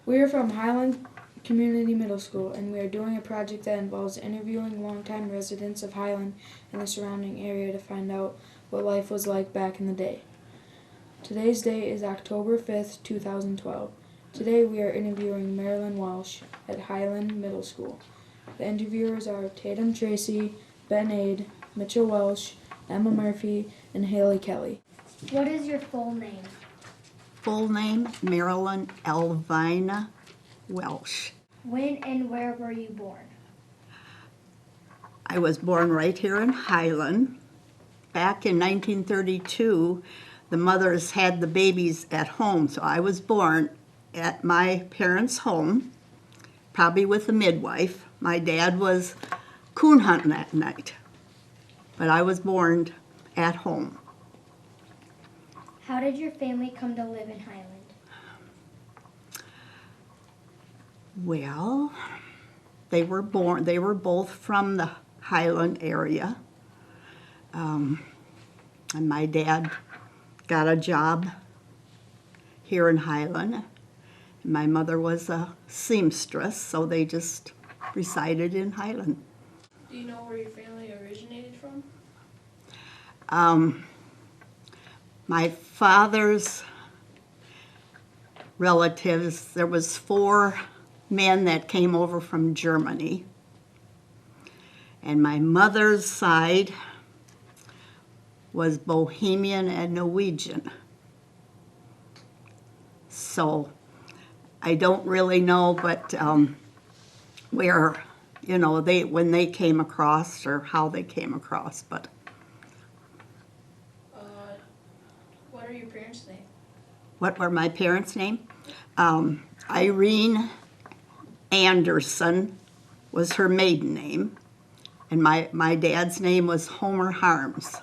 We are from Highland Community Middle School, and we are doing a project that involves interviewing longtime residents of Highland and the surrounding area to find out what life was like back in the day. Today's date is October 5th, 2012. Today we are interviewing Marylin Welsh at Highland Middle School. The interviewers are Tatum Tracy, Ben Aid, Mitchell Welsh, Emma Murphy, and Haley Kelly. What is your full name? Full name, Marylin Elvina Welsh. When and where were you born? I was born right here in Highland. Back in 1932, the mothers had the babies at home, so I was born at my parents' home, probably with a midwife. My dad was coon hunting that night, but I was born at home. How did your family come to live in Highland? Well, they were both from the Highland area. And my dad got a job here in Highland. My mother was a seamstress, so they just resided in Highland. Do you know where your family originated from? My father's relatives, there was 4 men that came over from Germany. And my mother's side was Bohemian and Norwegian. So I don't really know, but where, when they came across or how they came across, but. What are your parents' names? What were my parents' name? Irene Anderson was her maiden name, and my dad's name was Homer Harms.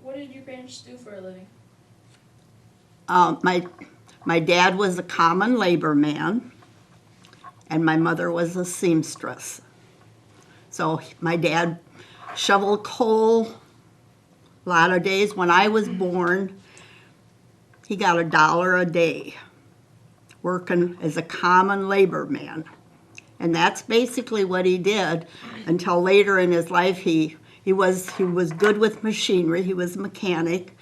What did your parents do for a living? My dad was a common labor man, and my mother was a seamstress. So my dad shoveled coal a lot of days. When I was born, he got $1 a day working as a common labor man. And that's basically what he did until later in his life. He was good with machinery. He was a mechanic.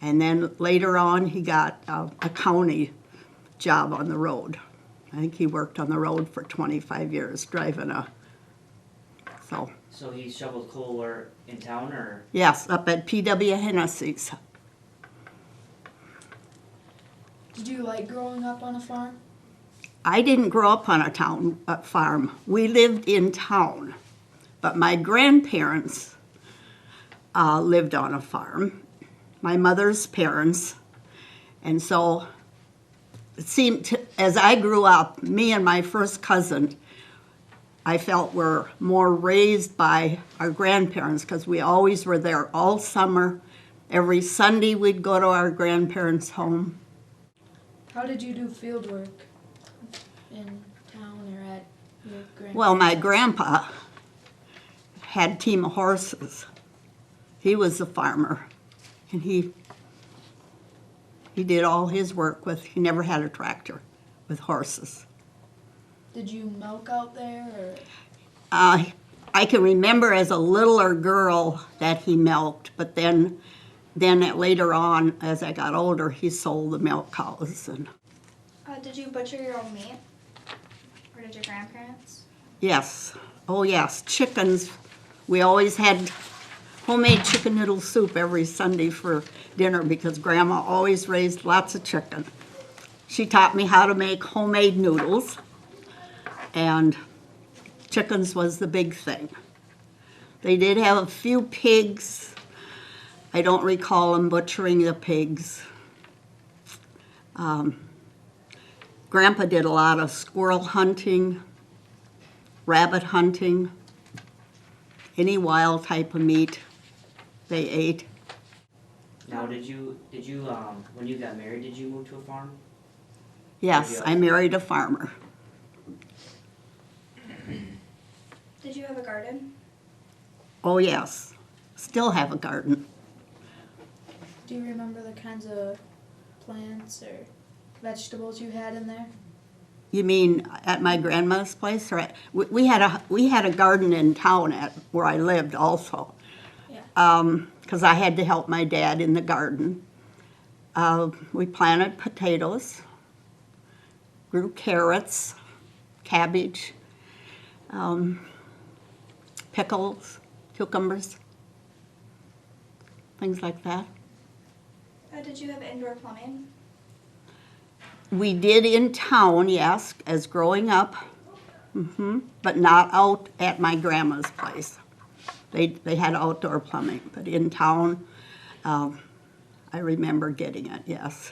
And then later on, he got a county job on the road. I think he worked on the road for 25 years driving So he shoveled coal where in town, or? Yes, up at P.W. Hennessy's. Did you like growing up on a farm? I didn't grow up on a farm. We lived in town, but my grandparents lived on a farm, my mother's parents, and so it seemed, as I grew up, me and my first cousin, I felt were more raised by our grandparents because we always were there all summer. Every Sunday we'd go to our grandparents' home. How did you do field work in town or at your grandparents'? Well, my grandpa had a team of horses. He was a farmer, and he did all his work he never had a tractor, with horses. Did you milk out there? Or? I can remember as a littler girl that he milked, but then later on, as I got older, he sold the milk cows. And Did you butcher your own meat? Or did your grandparents? yes, oh yes, chickens. We always had homemade chicken noodle soup every Sunday for dinner because Grandma always raised lots of chicken. She taught me how to make homemade noodles, and chickens was the big thing. They did have a few pigs. I don't recall them butchering the pigs. Grandpa did a lot of squirrel hunting, rabbit hunting, any wild type of meat they ate. Now, did you when you got married, did you move to a farm? Yes, I married a farmer. Did you have a garden? Oh yes, still have a garden. Do you remember the kinds of plants or vegetables you had in there? You mean at my grandma's place, or we had a garden in town at where I lived also. Yeah. Because I had to help my dad in the garden. We planted potatoes, grew carrots, cabbage, pickles, cucumbers, things like that. Did you have indoor plumbing? We did in town, yes, as growing up, but not out at my grandma's place. They had outdoor plumbing, but in town, I remember getting it, yes.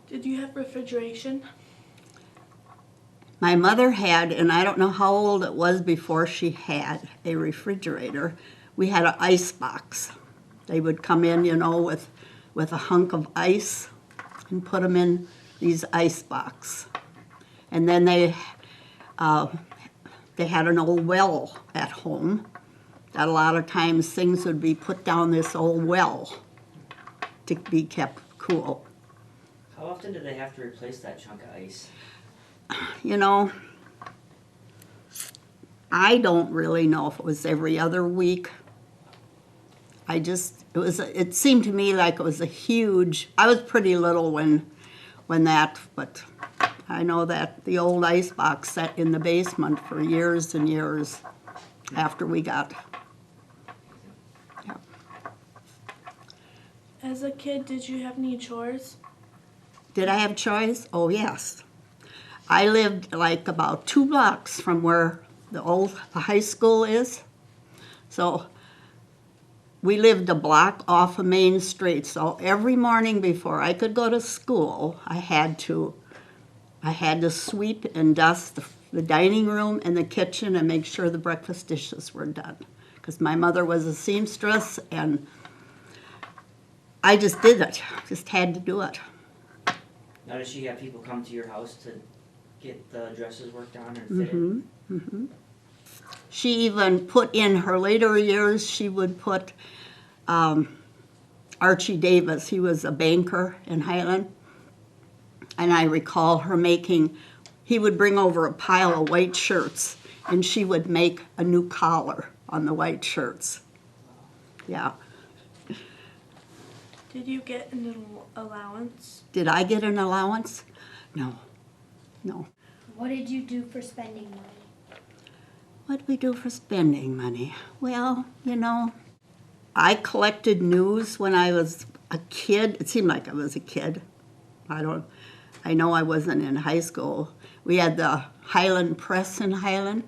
Did you have refrigeration? My mother had, and I don't know how old it was before she had a refrigerator. We had an ice box. They would come in, with a hunk of ice and put them in these ice box. And then they had an old well at home that a lot of times things would be put down this old well to be kept cool. How often do they have to replace that chunk of ice? I don't really know if it was every other week. It seemed to me like it was I was pretty little but I know that the old ice box sat in the basement for years and years after we got. Yeah. As a kid, did you have any chores? Did I have chores? Oh, yes. I lived like about 2 blocks from where the old high school is. So we lived a block off of Main Street. So every morning before I could go to school, I had to sweep and dust the dining room and the kitchen and make sure the breakfast dishes were done. Because my mother was a seamstress, and I just did it. Just had to do it. Now, does she have people come to your house to get the dresses worked on or fitted? She even put in her later years, she would put Archie Davis, he was a banker in Highland, and I recall her he would bring over a pile of white shirts, and she would make a new collar on the white shirts. Yeah. Did you get an allowance? Did I get an allowance? No. What did you do for spending money? What did we do for spending money? Well, I collected news when I was a kid. It seemed like I was a kid. I know I wasn't in high school. We had the Highland Press in Highland,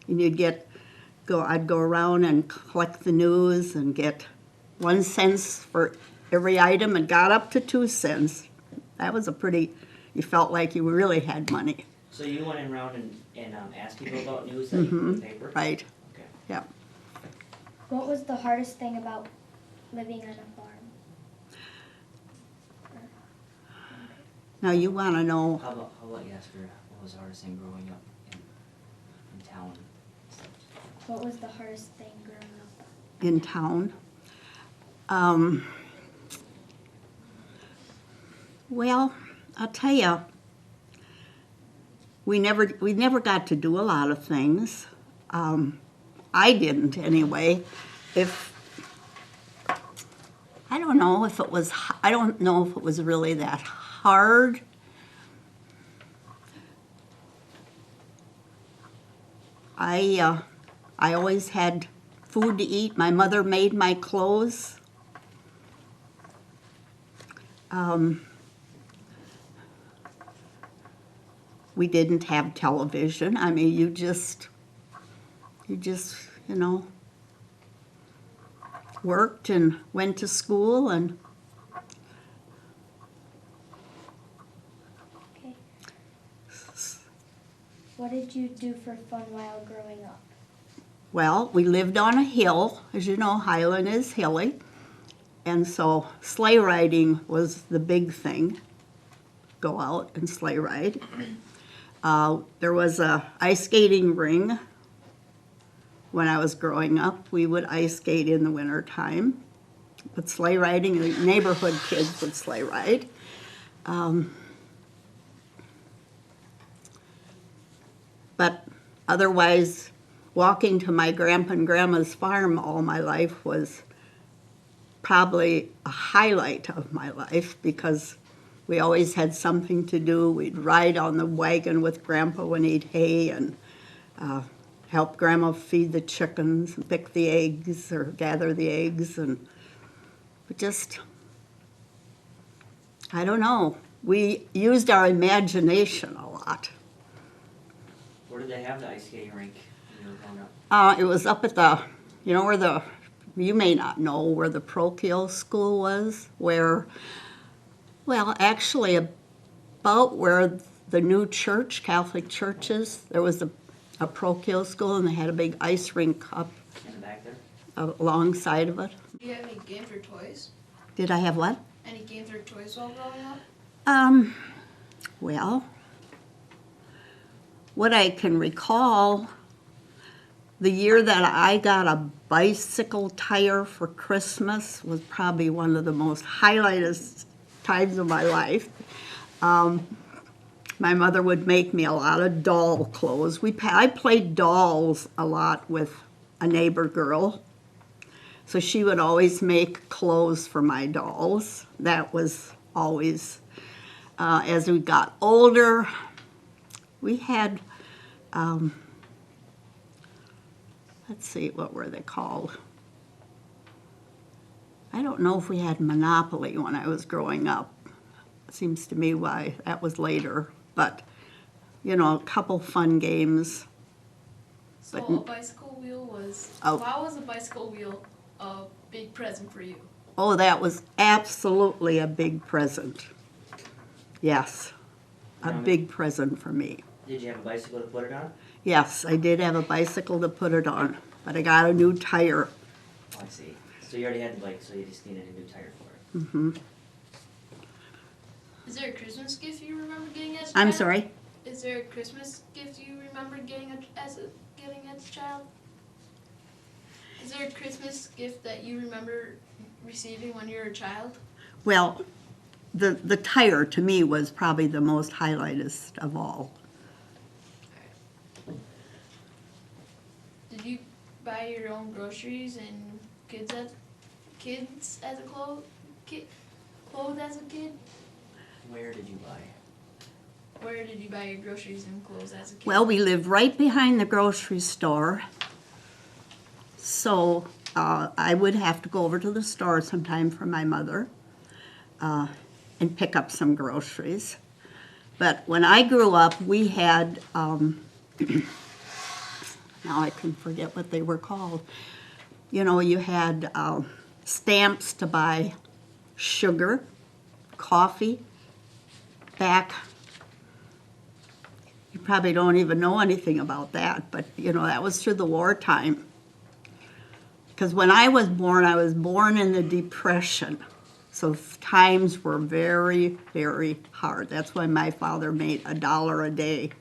and I'd go around and collect the news and get 1 cent for every item, and got up to 2 cents. That was you felt like you really had money. So you went around and asked people about news that you put in the paper? Right. Okay. Yeah. What was the hardest thing about living on a farm? Now you want to know. How about you ask her what was the hardest thing growing up in town? What was the hardest thing growing up? In town? Well, I'll tell you, we never got to do a lot of things. I didn't anyway. I don't know if it was really that hard. I always had food to eat. My mother made my clothes. We didn't have television. I mean, you just worked and went to school and. Okay. What did you do for fun while growing up? Well, we lived on a hill. As you know, Highland is hilly. And so sleigh riding was the big thing. Go out and sleigh ride. There was a ice skating ring. When I was growing up, we would ice skate in the wintertime. with sleigh riding. The neighborhood kids would sleigh ride. But otherwise, walking to my grandpa and grandma's farm all my life was probably a highlight of my life because we always had something to do. We'd ride on the wagon with grandpa when he'd hay and help grandma feed the chickens and pick the eggs or gather the eggs. And just, I don't know, we used our imagination a lot. Where did they have the ice skating rink when you were growing up? It was up at the, you know where you may not know where the parochial school was, where, well, actually about where the new church, Catholic church is, there was a parochial school and they had a big ice rink up In the back there? alongside of it. Do you have any games or toys? Did I have what? Any games or toys while growing up? Well, what I can recall, the year that I got a bicycle tire for Christmas was probably one of the most highlighted times of my life. My mother would make me a lot of doll clothes. I played dolls a lot with a neighbor girl. So she would always make clothes for my dolls. That was always, as we got older, we had, let's see, what were they called? I don't know if we had Monopoly when I was growing up. It seems to me why that was later. But, you know, a couple fun games. So But- a bicycle wheel was, Oh. why was a bicycle wheel a big present for you? Oh, that was absolutely a big present. Yes, a big present for me. Did you have a bicycle to put it on? Yes, I did have a bicycle to put it on, but I got a new tire. Oh, I see. So you already had the bike, so you just needed a new tire for it. Is there a Christmas gift you remember getting as a I'm child? sorry? Is there a Christmas gift you remember getting as a child? Is there a Christmas gift that you remember receiving when you were a child? Well, the tire to me was probably the most highlightest of all. Did you buy your own groceries and kids as a clothes as a kid? Where did you buy? Where did you buy your groceries and clothes as a kid? Well, we lived right behind the grocery store, so I would have to go over to the store sometime for my mother and pick up some groceries. But when I grew up, we had, now I can forget what they were called. You know, you had stamps to buy sugar, coffee, back. You probably don't even know anything about that, but you know, that was through the wartime. Because when I was born in the Depression. So times were very, very hard. That's why my father made $1 a day.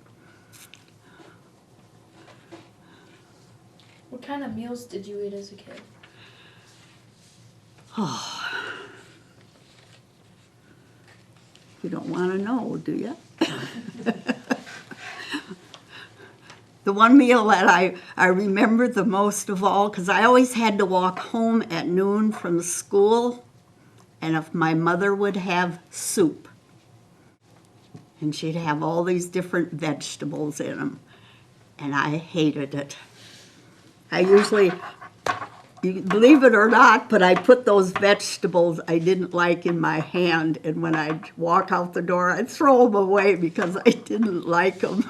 What kind of meals did you eat as a kid? You don't want to know, do you? The one meal that I remember the most of all, because I always had to walk home at noon from school, and if my mother would have soup, and she'd have all these different vegetables in them, and I hated it. I usually, you believe it or not, but I put those vegetables I didn't like in my hand, and when I'd walk out the door, I'd throw them away because I didn't like them.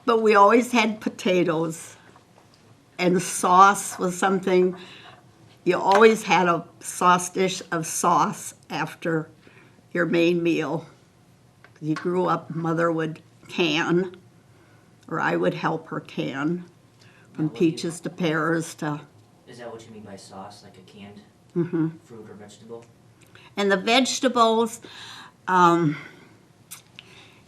But we always had potatoes, and sauce was something, you always had a sauce dish of sauce after your main meal. You grew up, mother would can, or I would help her can, from peaches to pears to, Is that what you mean by sauce, like a canned fruit or vegetable? and the vegetables,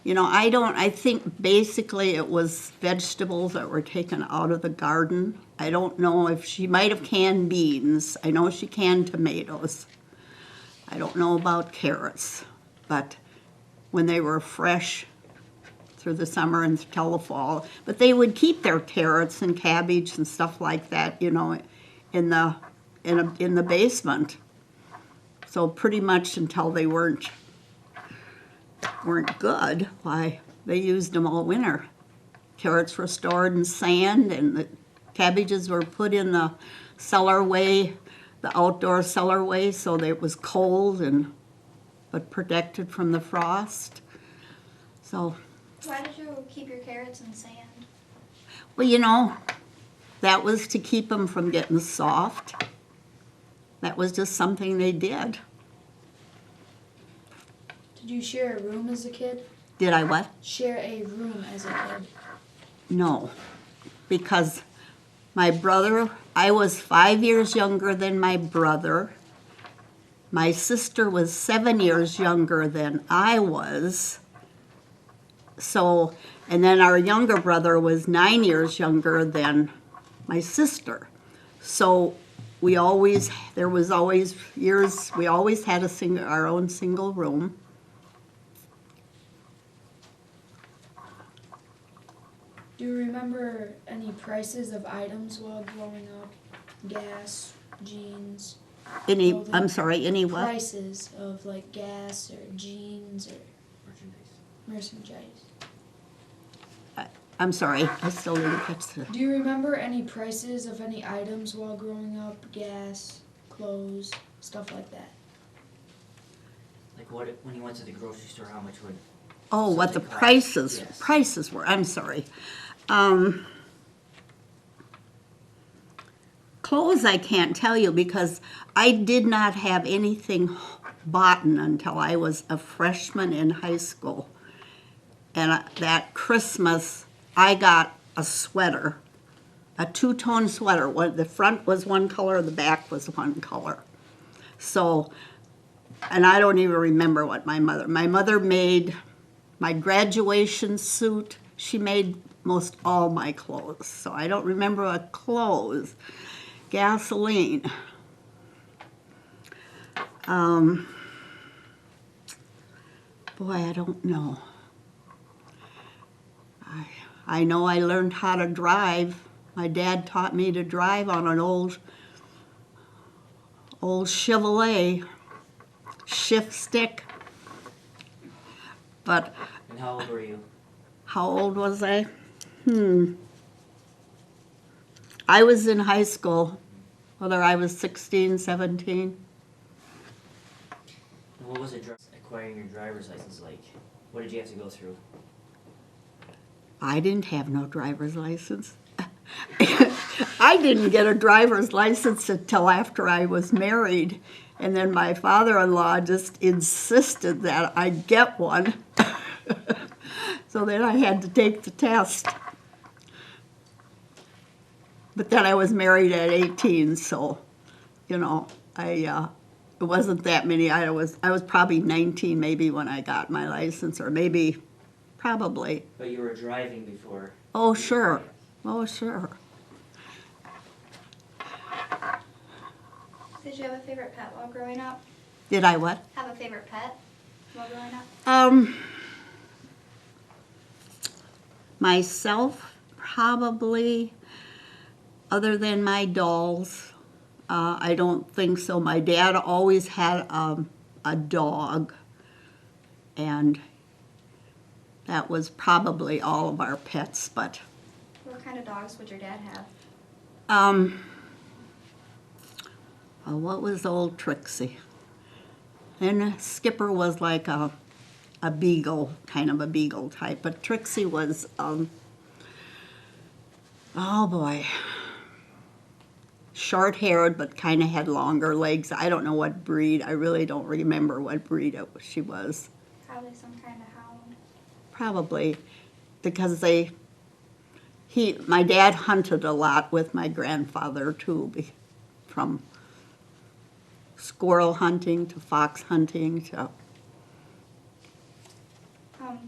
You know, I think basically it was vegetables that were taken out of the garden. I don't know if she might have canned beans. I know she canned tomatoes. I don't know about carrots, but when they were fresh through the summer and till the fall. But they would keep their carrots and cabbage and stuff like that, you know, in the basement. So pretty much until they weren't good, why, they used them all winter. Carrots were stored in sand, and the cabbages were put in the cellarway, the outdoor cellarway, so that it was cold but protected from the frost. So, Why did you keep your carrots in sand? well, you know, that was to keep them from getting soft. That was just something they did. Did you share a room as a kid? Did I what? Share a room as a kid. No, because my brother, I was 5 years younger than my brother. My sister was 7 years younger than I was. So, and then our younger brother was 9 years younger than my sister. So we always had our own single room. Do you remember any prices of items while growing up? Gas, jeans, I'm sorry, any what? prices of like gas or jeans or merchandise. I'm sorry, I still didn't catch the. Do you remember any prices of any items while growing up? Gas, clothes, stuff like that. Like what, when you went to the grocery store, how much would? Oh, what the something cost? prices, Yes. prices were, I'm sorry. Clothes I can't tell you because I did not have anything bought until I was a freshman in high school. And that Christmas, I got a sweater, a two-tone sweater. The front was one color, the back was one color. So, and I don't even remember what my mother made my graduation suit. She made most all my clothes, so I don't remember what clothes. Gasoline. Boy, I don't know. I know I learned how to drive. My dad taught me to drive on an old Chevrolet shift stick. But And how old were you? how old was I? I was in high school, whether I was 16, 17. And what was it acquiring your driver's license like? What did you have to go through? I didn't have no driver's license. I didn't get a driver's license until after I was married. And then my father-in-law just insisted that I get one. So then I had to take the test. But then I was married at 18, so, you know, it wasn't that many. I was probably 19 maybe when I got my license, or maybe, probably. But you were driving before. Oh, sure. Oh, sure. Did you have a favorite pet while growing up? Did I what? Have a favorite pet while growing up? Myself, probably, other than my dolls, I don't think so. My dad always had a dog, and that was probably all of our pets, but What kind of dogs would your dad have? what was old Trixie? And Skipper was like a beagle, kind of a beagle type, but Trixie was, oh boy, short-haired, but kind of had longer legs. I don't know what breed. I really don't remember what breed she was. Probably some kind of hound. Probably, because my dad hunted a lot with my grandfather too, from squirrel hunting to fox hunting to.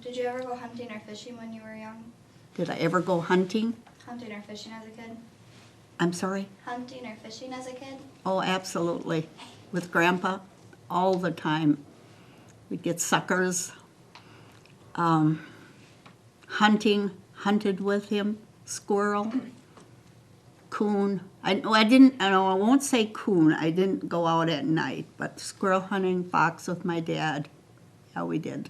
Did you ever go hunting or fishing when you were young? Did I ever go hunting? Hunting or fishing as a kid? I'm sorry? Hunting or fishing as a kid? Oh, absolutely. With Grandpa, all the time. We'd get suckers. Hunted with him. Squirrel. Coon. I won't say coon. I didn't go out at night, but squirrel hunting, fox with my dad. Yeah, we did.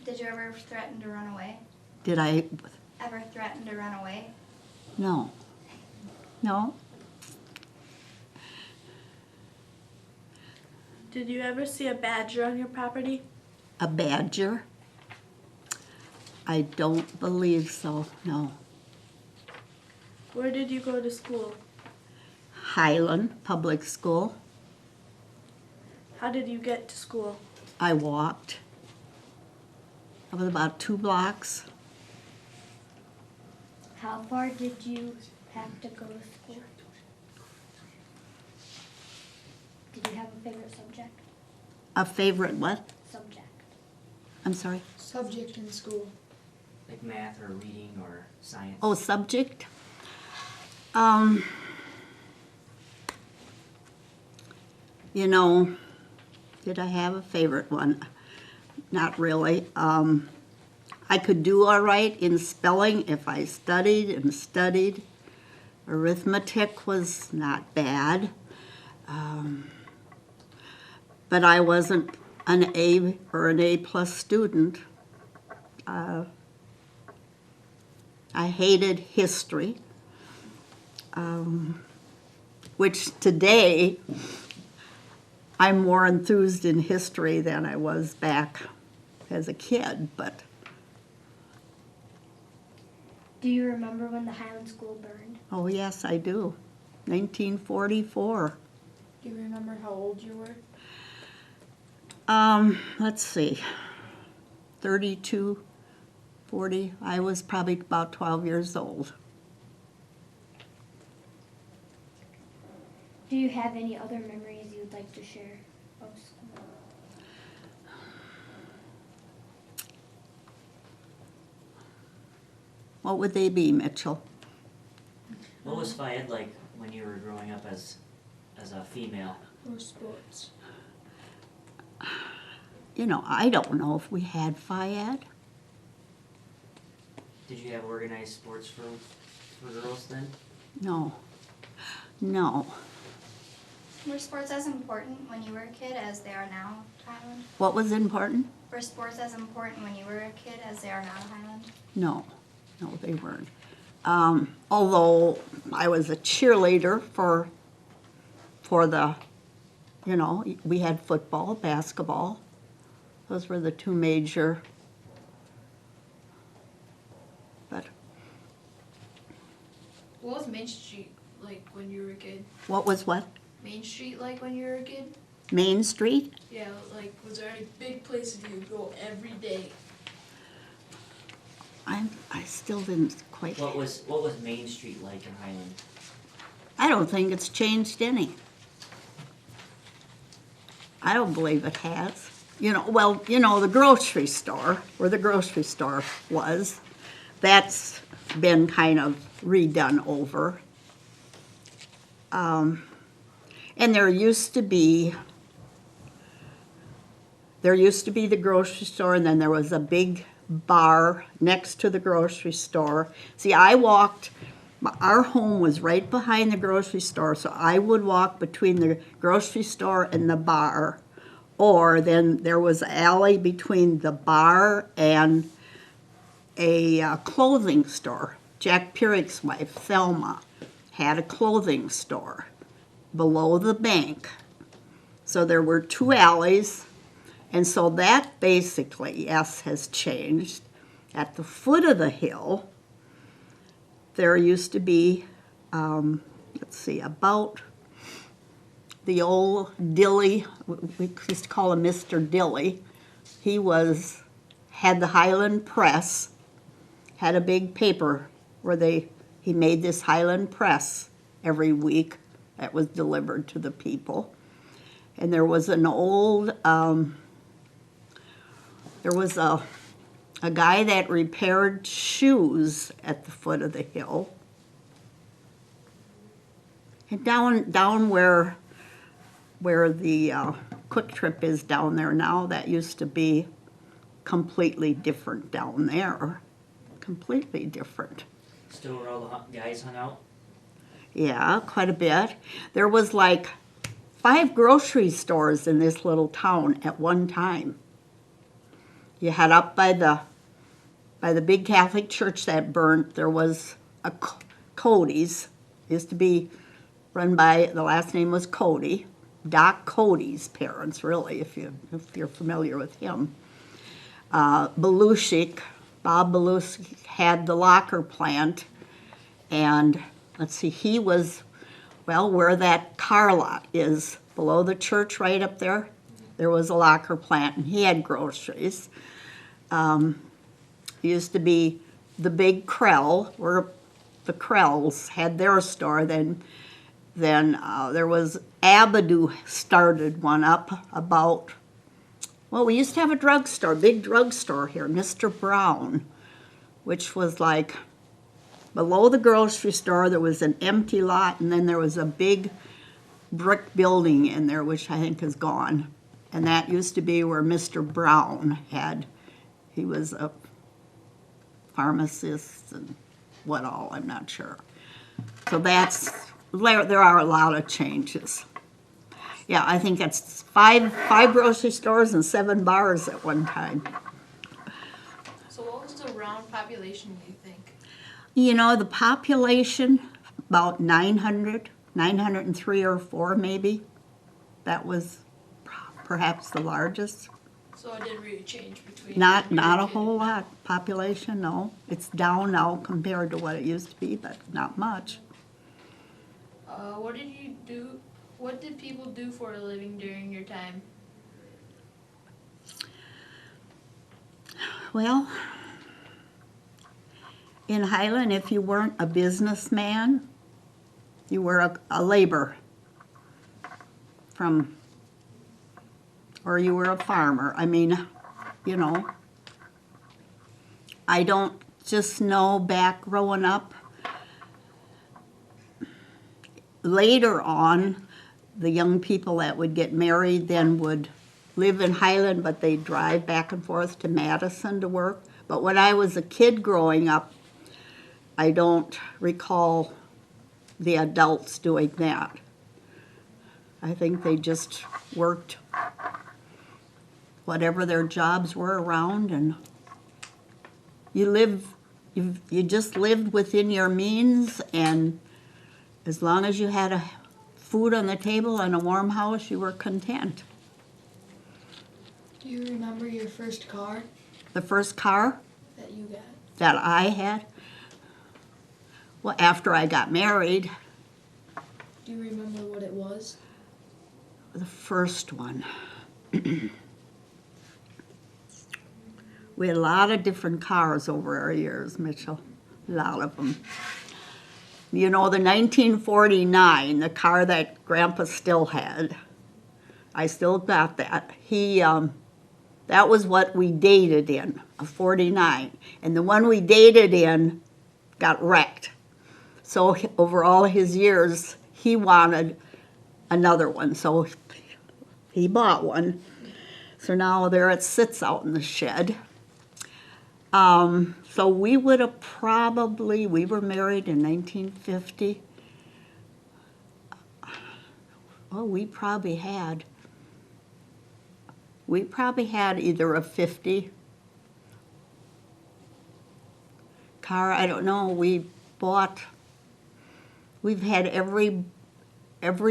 Did you ever threaten to run away? Did I? Ever threaten to run away? No. No. Did you ever see a badger on your property? A badger? I don't believe so, no. Where did you go to school? Highland Public School. How did you get to school? I walked. It was about 2 blocks. How far did you have to go to school? Did you have a favorite subject? A favorite what? Subject. I'm sorry? Subject in school. Like math or reading or science? Oh, subject? You know, did I have a favorite one? Not really. I could do all right in spelling if I studied and studied. Arithmetic was not bad. But I wasn't an A or an A+ student. I hated history, which today I'm more enthused in history than I was back as a kid, but Do you remember when the Highland School burned? oh yes, I do. 1944. Do you remember how old you were? Let's see, 32, 40. I was probably about 12 years old. Do you have any other memories you would like to share of school? What would they be, Mitchell? What was Fayed like when you were growing up as a female? Or sports? You know, I don't know if we had Fayed. Did you have organized sports for girls then? No. No. Were sports as important when you were a kid as they are now at Highland? What was important? Were sports as important when you were a kid as they are now at Highland? No. No, they weren't. Although I was a cheerleader for the, you know, we had football, basketball. Those were the 2 major. But What was Main Street like when you were a kid? what was what? Main Street like when you were a kid? Main Street? Yeah, like was there any big places you would go every day? I still didn't quite. What was Main Street like in Highland? I don't think it's changed any. I don't believe it has. You know, well, you know, the grocery store, where the grocery store was, that's been kind of redone over. And there used to be the grocery store, and then there was a big bar next to the grocery store. See, our home was right behind the grocery store, so I would walk between the grocery store and the bar, or then there was an alley between the bar and a clothing store. Jack Pyrrhich's wife, Thelma, had a clothing store below the bank. So there were 2 alleys. And so that basically, yes, has changed. At the foot of the hill, there used to be, about the old Dilly, we used to call him Mr. Dilly. He had the Highland Press, had a big paper where he made this Highland Press every week that was delivered to the people. And there was an old There was a guy that repaired shoes at the foot of the hill. And down where the Quick Trip is down there now, that used to be completely different down there. Completely different. Still where all the guys hung out? Yeah, quite a bit. There was like 5 grocery stores in this little town at one time. You had up by the big Catholic church that burnt, there was a Cody's. Used to be run by, the last name was Cody. Doc Cody's parents, really, if you're familiar with him. Belushik, Bob Belushik had the locker plant, and let's see, he was, well, where that car lot is, below the church right up there, there was a locker plant, and he had groceries. Used to be the big Krell, where the Krells had their store. Then there was Abadoo started one up about, well, we used to have a drugstore, big drugstore here, Mr. Brown, which was like below the grocery store. There was an empty lot, and then there was a big brick building in there, which I think is gone. And that used to be where Mr. Brown had, he was a pharmacist and what all, I'm not sure. So there are a lot of changes. Yeah, I think that's five grocery stores and 7 bars at one time. So what was the round population, do you think? You know, the population, about 903 or 4 maybe. That was perhaps the largest. So it didn't really change between. Not a whole lot population, no. It's down now compared to what it used to be, but not much. What did you do? What did people do for a living during your time? Well, in Highland, if you weren't a businessman, you were a laborer or you were a farmer. I mean, you know, I don't just know back growing up. Later on, the young people that would get married then would live in Highland, but they'd drive back and forth to Madison to work. But when I was a kid growing up, I don't recall the adults doing that. I think they just worked whatever their jobs were around, and you just lived within your means, and as long as you had food on the table and a warm house, you were content. Do you remember your first car The first car that you got? that I had, well, after I got married, Do you remember what it was? the first one. We had a lot of different cars over our years, Mitchell. A lot of them. You know, the 1949, the car that Grandpa still had, I still got that. That was what we dated in, a 49. And the one we dated in got wrecked. So over all his years, he wanted another one. So he bought one. So now there it sits out in the shed. So we would have probably, we were married in 1950. Well, we probably had either a 50 car, I don't know, we've had every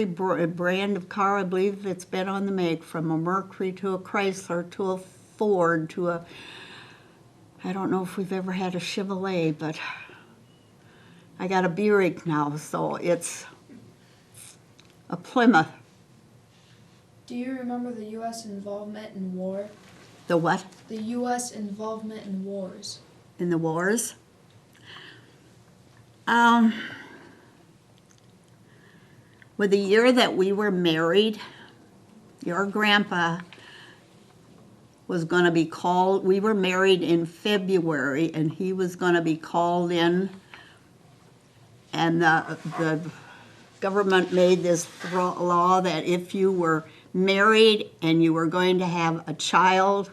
brand of car, I believe, that's been on the make, from a Mercury to a Chrysler to a Ford to a, I don't know if we've ever had a Chevrolet, but I got a Buick now, so it's a Plymouth. Do you remember the U.S. involvement in war? The what? The U.S. involvement in wars. In the wars? With the year that we were married, your grandpa was going to be called, we were married in February, and he was going to be called in, and the government made this law that if you were married and you were going to have a child,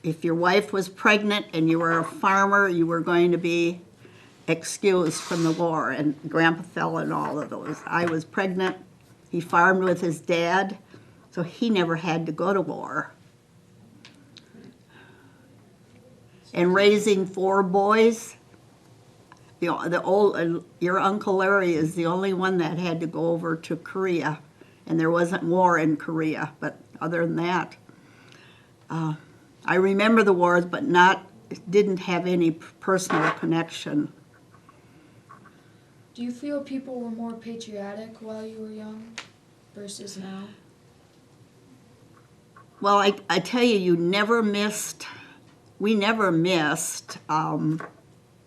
if your wife was pregnant and you were a farmer, you were going to be excused from the war, and Grandpa fell in all of those. I was pregnant, he farmed with his dad, so he never had to go to war. And raising 4 boys, your Uncle Larry is the only one that had to go over to Korea, and there wasn't war in Korea, but other than that, I remember the wars, but didn't have any personal connection. Do you feel people were more patriotic while you were young versus now? Well, I tell you, we never missed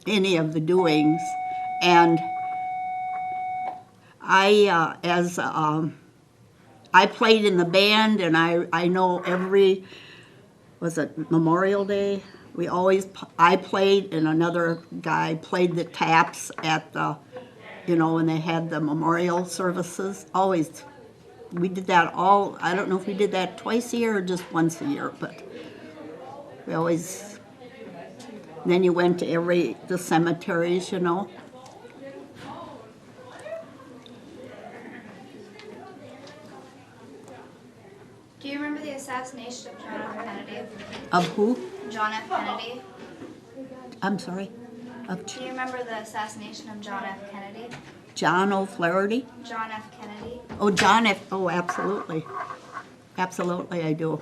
any of the doings, and I played in the band, and I know was it Memorial Day? I played, and another guy played the taps at the, when they had the memorial services. Always, we did that I don't know if we did that twice a year or just once a year, but we always, then you went to the cemeteries, Do you remember the assassination of John F. Kennedy? Of who? John F. Kennedy. I'm sorry? Do you remember the assassination of John F. Kennedy? John O'Flaherty? John F. Kennedy. Oh, oh, absolutely. Absolutely, I do.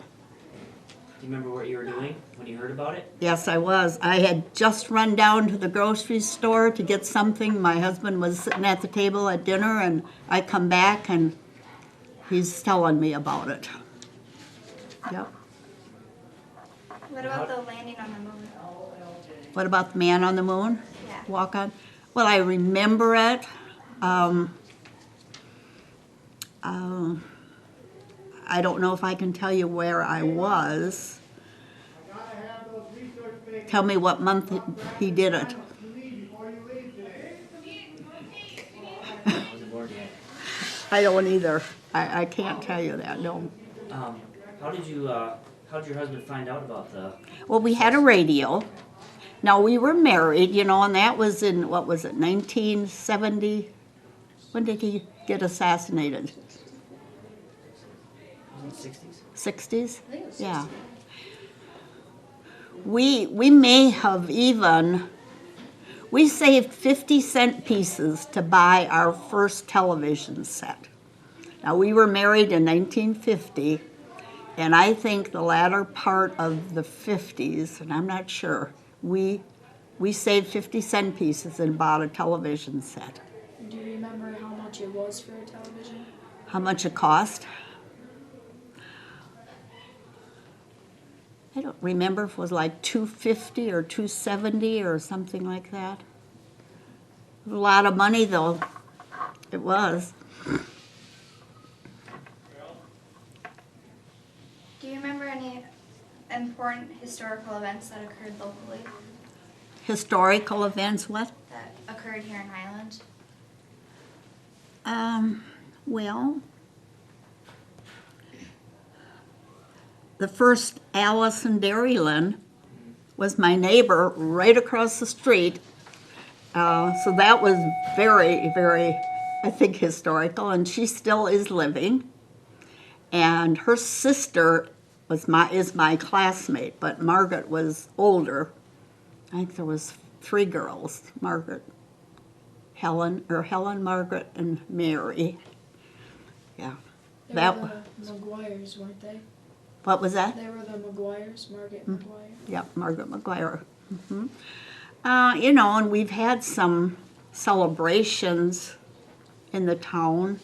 Do you remember what you were doing when you heard about it? Yes, I was. I had just run down to the grocery store to get something. My husband was sitting at the table at dinner, and I come back, and he's telling me about it. Yep. What about the landing on the moon? What about the man on the moon? Yeah. Walk on? Well, I remember it. I don't know if I can tell you where I was. Tell me what month he did it. I wasn't born yet. I don't either. I can't tell you that, no. How did your husband find out about the? Well, we had a radio. Now, we were married, and that was in, 1970? When did he get assassinated? Was it 60s? 60s? Yeah. We may have we saved 50-cent pieces to buy our first television set. Now, we were married in 1950, and I think the latter part of the 50s, and I'm not sure, we saved 50-cent pieces and bought a television set. Do you remember how much it was for a television? How much it cost? I don't remember if it was like $250 or $270 or something like that. It was a lot of money, though. It was. Do you remember any important historical events that occurred locally? Historical events, what? That occurred here in Highland? Well, the first Allison Marylin was my neighbor right across the street. So that was very, very, I think, historical, and she still is living. And her sister is my classmate, but Margaret was older. I think there was 3 girls, Helen, Margaret, and Mary. Yeah. They were the McGuires, weren't they? What was that? They were the McGuires, Margaret McGuire. Yeah, Margaret McGuire. Mm-hmm. And we've had some celebrations in the town.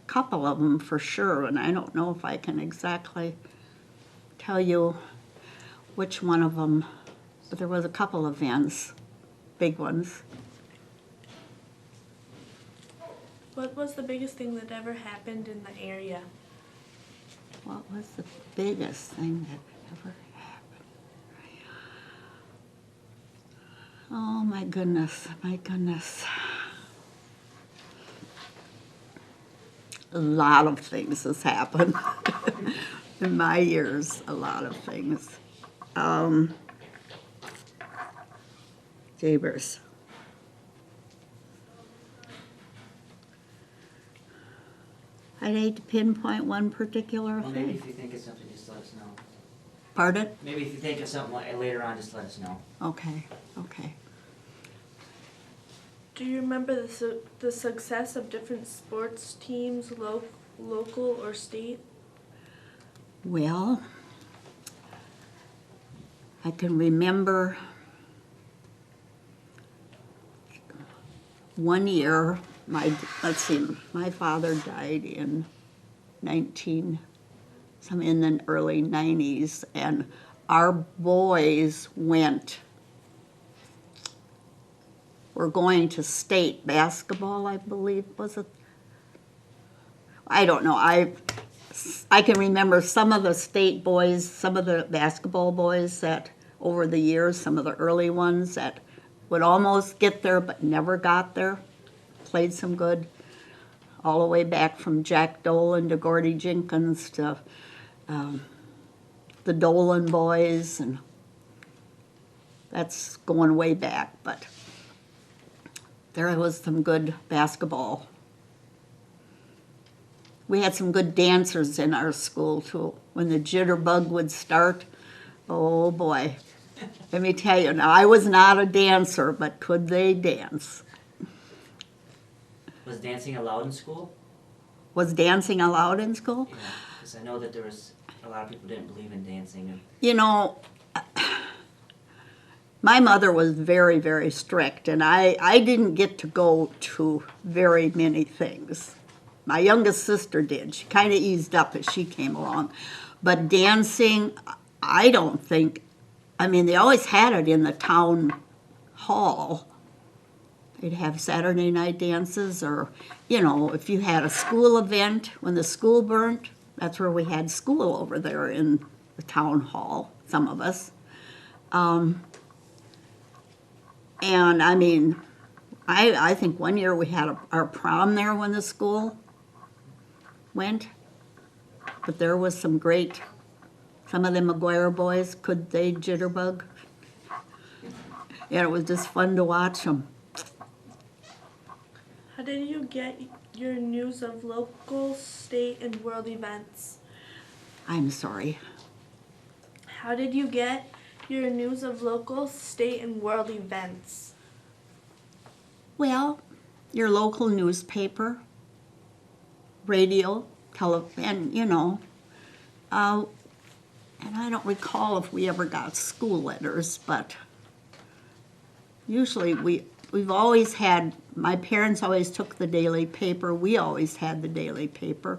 Couple of them for sure, and I don't know if I can exactly tell you which one of them, but there was a couple of events, big ones. What was the biggest thing that ever happened in the area? what was the biggest thing that ever happened? Oh my goodness, my goodness. A lot of things has happened in my years, a lot of things. Jabers. I'd hate to pinpoint one particular Well, maybe thing. if you think of something, just let us know. Pardon? Maybe if you think of something later on, just let us know. Okay, okay. Do you remember the success of different sports teams, local or state? Well, I can remember one year, my father died in in the early 90s, and our boys were going to state basketball, I believe, was it? I don't know. I can remember some of the state boys, some of the basketball boys that over the years, some of the early ones that would almost get there but never got there, played some good, all the way back from Jack Dolan to Gordy Jenkins to the Dolan boys, and that's going way back, but there was some good basketball. We had some good dancers in our school too. When the jitterbug would start, oh boy. Let me tell you, now I was not a dancer, but could they dance? Was dancing allowed in school? Was dancing allowed in school? Yeah, because I know that there was a lot of people didn't believe in dancing. And You know, my mother was very, very strict, and I didn't get to go to very many things. My youngest sister did. She kind of eased up as she came along. But dancing, I don't think, I mean, they always had it in the town hall. They'd have Saturday night dances, or, you know, if you had a school event, when the school burnt, that's where we had school over there in the town hall, some of us. And I mean, I think one year we had our prom there when the school went. But there was some great, some of the McGuire boys, could they jitterbug? And it was just fun to watch them. How did you get your news of local, state, and world events? I'm sorry. How did you get your news of local, state, and world events? Well, your local newspaper, radio, and you know, and I don't recall if we ever got school letters, but usually we've always had, my parents always took the daily paper, we always had the daily paper.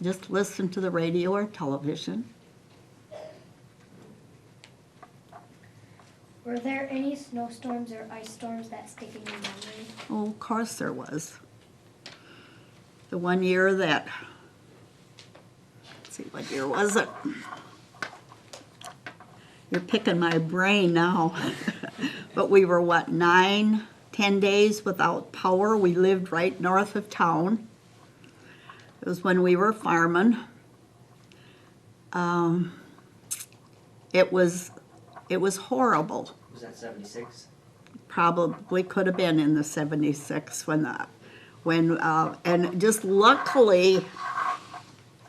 Just listen to the radio or television. Were there any snowstorms or ice storms that stick in your memory? Oh, of course there was. The one year that, let's see, what year was it? You're picking my brain now. But we were, 9, 10 days without power. We lived right north of town. It was when we were farming. It was horrible. was that 76? Probably could have been in the 76 and just luckily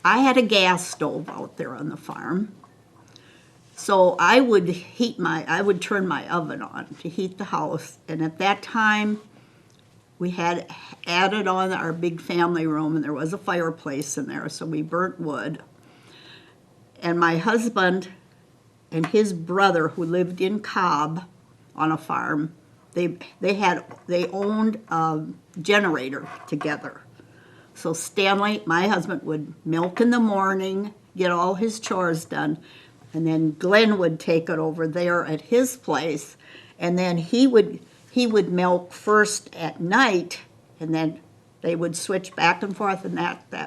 I had a gas stove out there on the farm, so I would turn my oven on to heat the house, and at that time we had added on our big family room, and there was a fireplace in there, so we burnt wood. And my husband and his brother, who lived in Cobb on a farm, they owned a generator together. So Stanley, my husband, would milk in the morning, get all his chores done, and then Glenn would take it over there at his place, and then he would milk first at night, and then They would switch back and forth, and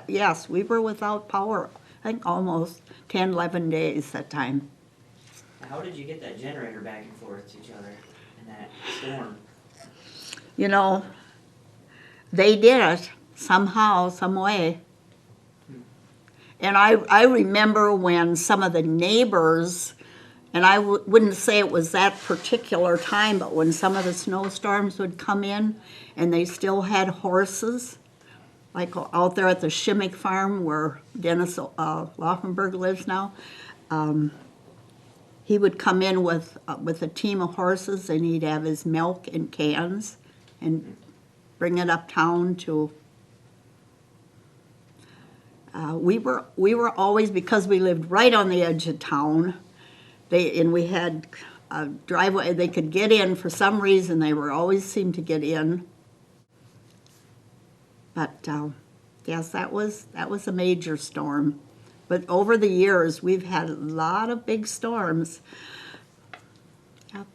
yes, we were without power, I think almost 10, 11 days that time. How did you get that generator back and forth to each other in that storm? You know, they did it somehow, some way. And I remember when some of the neighbors, and I wouldn't say it was that particular time, but when some of the snowstorms would come in and they still had horses, like out there at the Shimmick farm where Dennis Laufenberg lives now, he would come in with a team of horses, and he'd have his milk in cans and bring it uptown to. We were always, because we lived right on the edge of town. We had a driveway they could get in. For some reason, they were always seemed to get in. But yes, that was a major storm. But over the years, we've had a lot of big storms. Yep.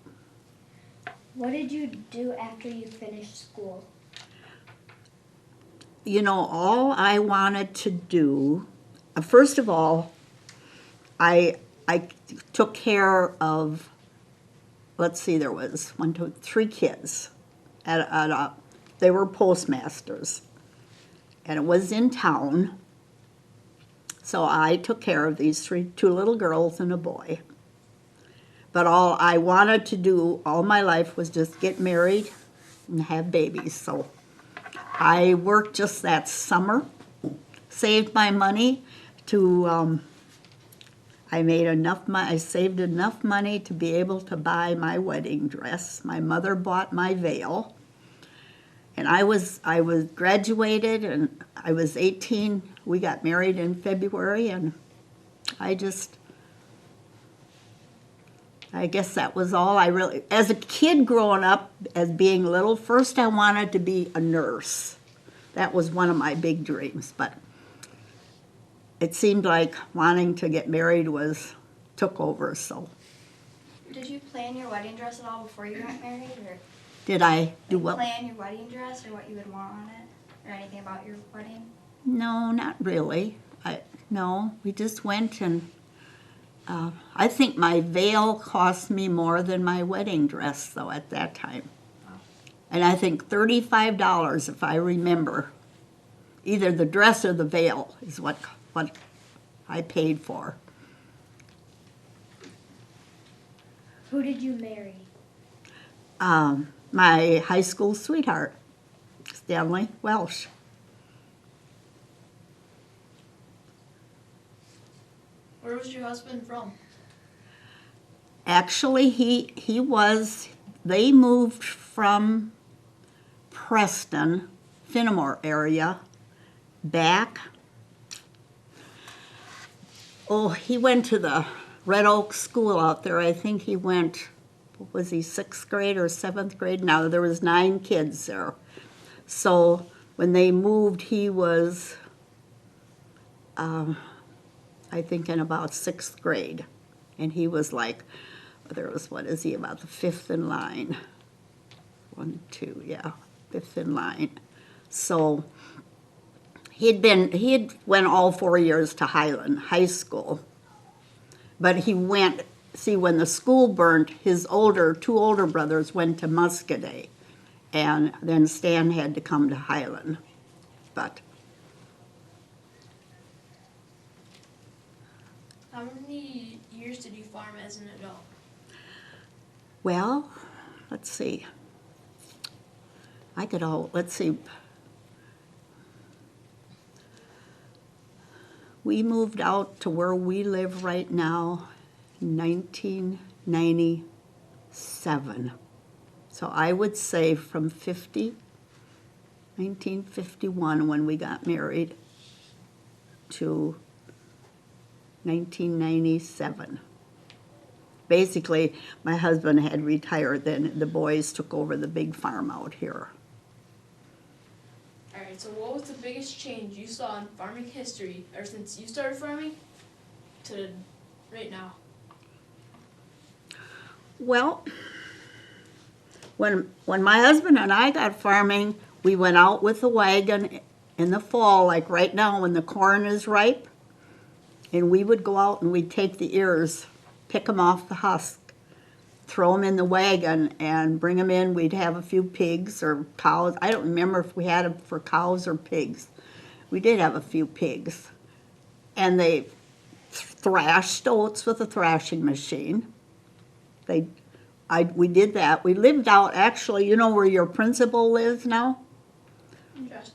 What did you do after you finished school? You know, all I wanted to do, first of all, I took care of, let's see, there was 1, 2, 3 kids. They were postmasters, and it was in town. So I took care of these 2 little girls and a boy. But all I wanted to do all my life was just get married and have babies. So I worked just that summer, saved my money to, I saved enough money to be able to buy my wedding dress. My mother bought my veil. And I was graduated, and I was 18. We got married in February, and I guess that was all I really, as a kid growing up, as being little, first I wanted to be a nurse. That was one of my big dreams, but it seemed like wanting to get married took over, so. Did you plan your wedding dress at all before you got married, or Did I do what? plan your wedding dress, or what you would want on it, or anything about your wedding? No, not really. No, we just went, and I think my veil cost me more than my wedding dress, though, at that time. And I think $35, if I remember. Either the dress or the veil is what I paid for. Who did you marry? My high school sweetheart, Stanley Welsh. Where was your husband from? Actually, they moved from Preston, Finnemore area, back. Oh, he went to the Red Oak School out there. I think he went, what was he, 6th grade or 7th grade? Now, there was 9 kids there. So when they moved, he was, I think, in about 6th grade. And he was like, what is he, about the 5th in line? 1, 2, yeah, 5th in line. So he had went all 4 years to Highland High School. But he went, see, when the school burnt, his 2 older brothers went to Muscadet. And then Stan had to come to Highland. But How many years did you farm as an adult? well, let's see. Let's see. We moved out to where we live right now in 1997. So I would say from 1951 when we got married to 1997. Basically, my husband had retired then. The boys took over the big farm out here. Alright, so what was the biggest change you saw in farming history, or since you started farming, to right now? Well, when my husband and I got farming, we went out with the wagon in the fall, like right now when the corn is ripe, and we would go out and we'd take the ears, pick them off the husk, throw them in the wagon and bring them in. We'd have a few pigs or cows. I don't remember if we had them for cows or pigs. We did have a few pigs. And they thrashed oats with a thrashing machine. We did that. We lived out, actually, you know where your principal lives now? Just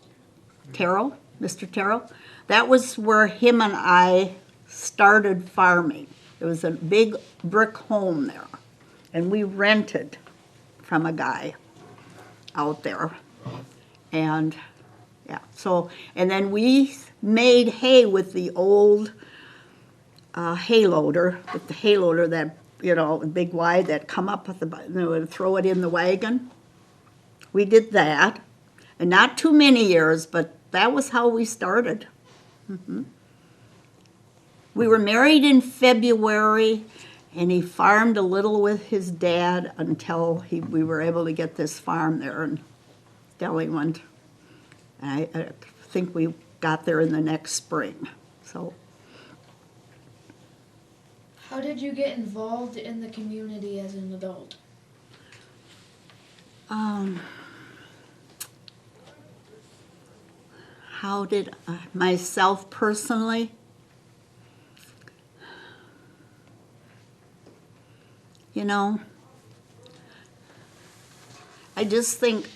Terrell, Mr. Terrell. That was where him and I started farming. There was a big brick home there, and we rented from a guy out there. And yeah, so, and then we made hay with the old hay loader, with the hay loader that, you know, big wide that come up with the, they would throw it in the wagon. We did that, and not too many years, but that was how we started. We were married in February, and he farmed a little with his dad until we were able to get this farm there in Delaware. And I think we got there in the next spring. So, How did you get involved in the community as an adult? how did myself personally? You know, I just think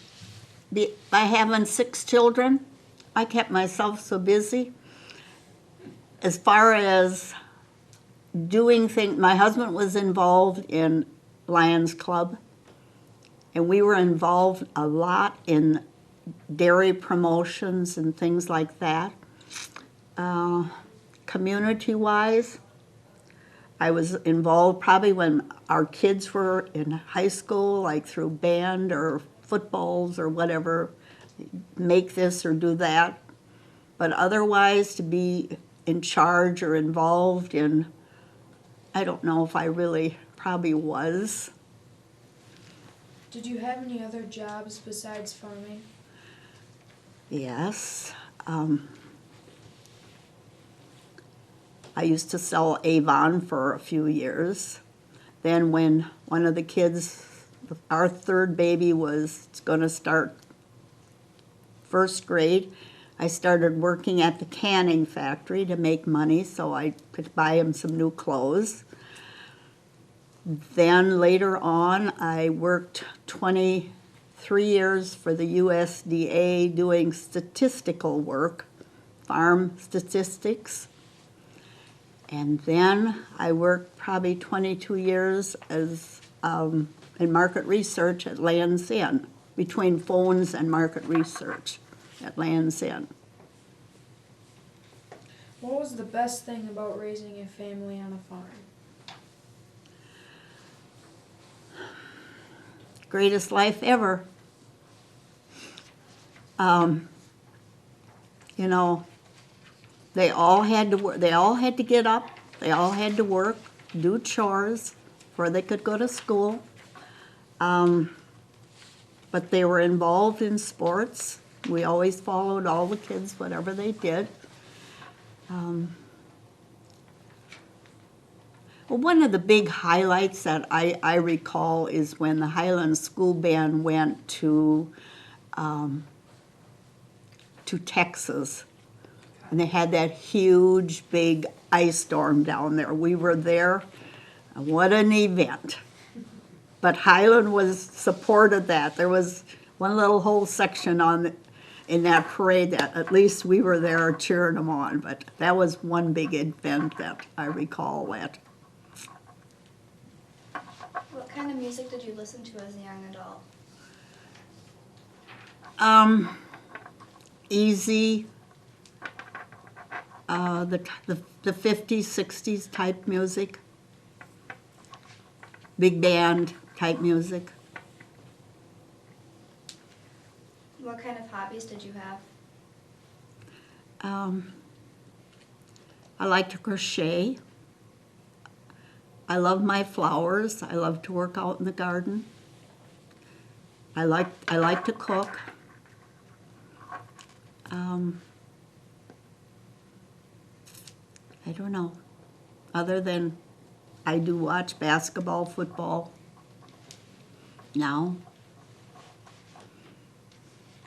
by having 6 children, I kept myself so busy. As far as doing things, my husband was involved in Lions Club, and we were involved a lot in dairy promotions and things like that. Community-wise, I was involved probably when our kids were in high school, like through band or footballs or whatever, make this or do that. But otherwise, to be in charge or involved in, I don't know if I really probably was. Did you have any other jobs besides farming? Yes. I used to sell Avon for a few years. Then when one of the kids, our third baby, was going to start first grade, I started working at the canning factory to make money so I could buy him some new clothes. Then later on, I worked 23 years for the USDA doing statistical work, farm statistics. And then I worked probably 22 years as in market research at Land's End, between phones and market research at Land's End. What was the best thing about raising a family on a farm? Greatest life ever. You know, they all had to work. They all had to get up. They all had to work, do chores, before they could go to school. But they were involved in sports. We always followed all the kids, whatever they did. Well, one of the big highlights that I recall is when the Highland School Band went to Texas, and they had that huge, big ice storm down there. We were there. What an event. But Highland supported that. There was one little whole section in that parade that at least we were there cheering them on. But that was one big event that I recall that. What kind of music did you listen to as a young adult? Easy, the 50s, 60s type music, big band type music. What kind of hobbies did you have? I like to crochet. I love my flowers. I love to work out in the garden. I like to cook. I don't know. Other than I do watch basketball, football now.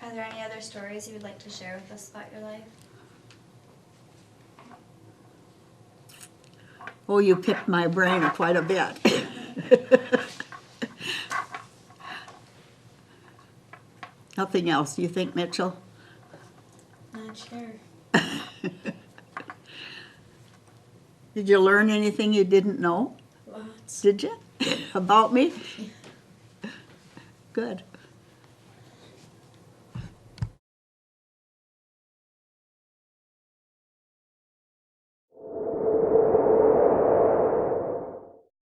Are there any other stories you would like to share with us about your life? Oh, you picked my brain quite a bit. Nothing else, you think, Mitchell? Not sure. Did you learn anything you didn't know? Lots. Did you? About me? Good.